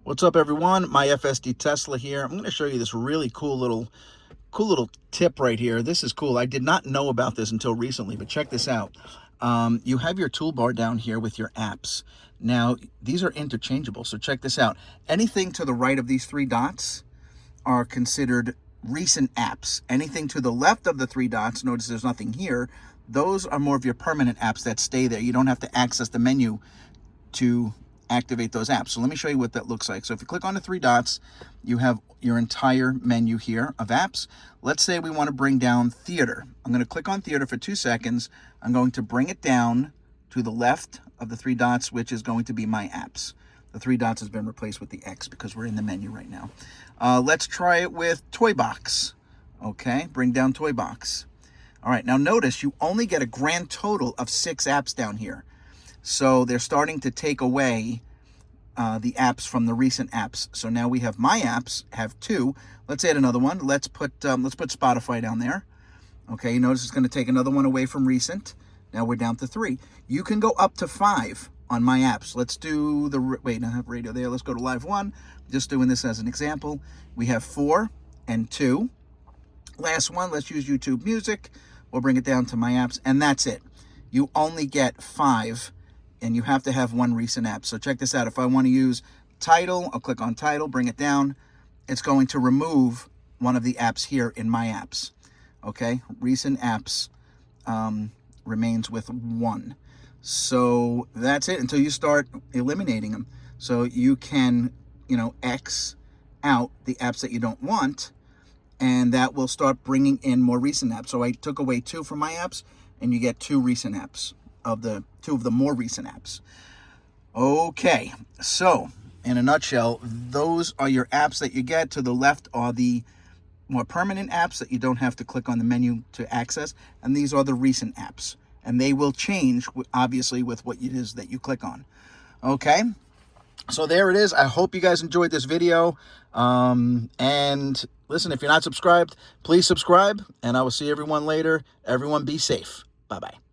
What's up, everyone? My FSD Tesla here. I'm going to show you this really cool little tip right here. This is cool. I did not know about this until recently, but check this out. You have your toolbar down here with your apps. Now, these are interchangeable, so check this out. Anything to the right of these three dots are considered recent apps. Anything to the left of the three dots, notice there's nothing here, those are more of your permanent apps that stay there. You don't have to access the menu to activate those apps. So let me show you what that looks like. So if you click on the three dots, you have your entire menu here of apps. Let's say we want to bring down theater. I'm going to click on theater for 2 seconds. I'm going to bring it down to the left of the three dots, which is going to be my apps. The three dots has been replaced with the X because we're in the menu right now. Let's try it with Toy Box. Okay, bring down Toy Box. All right, now notice you only get a grand total of 6 apps down here. So they're starting to take away the apps from the recent apps. So now we have my apps, have 2. Let's add another one. Let's put Spotify down there. Okay, you notice it's going to take another one away from recent. Now we're down to 3. You can go up to 5 on my apps. Let's do the, wait, I have radio there. Let's go to live 1. Just doing this as an example. We have 4 and 2. Last one, let's use YouTube Music. We'll bring it down to my apps, and that's it. You only get 5. And you have to have 1 recent app. So check this out. If I want to use title, I'll click on title, bring it down. It's going to remove one of the apps here in my apps. Okay, recent apps remains with 1. So that's it until you start eliminating them. So you can, X out the apps that you don't want, and that will start bringing in more recent apps. So I took away 2 from my apps, and you get 2 recent apps. Of the 2 of the more recent apps. Okay, so in a nutshell, those are your apps that you get. To the left are the more permanent apps that you don't have to click on the menu to access, and these are the recent apps, and they will change obviously with what it is that you click on. Okay, so there it is. I hope you guys enjoyed this video, and listen, if you're not subscribed, please subscribe, and I will see everyone later. Everyone be safe. Bye-bye.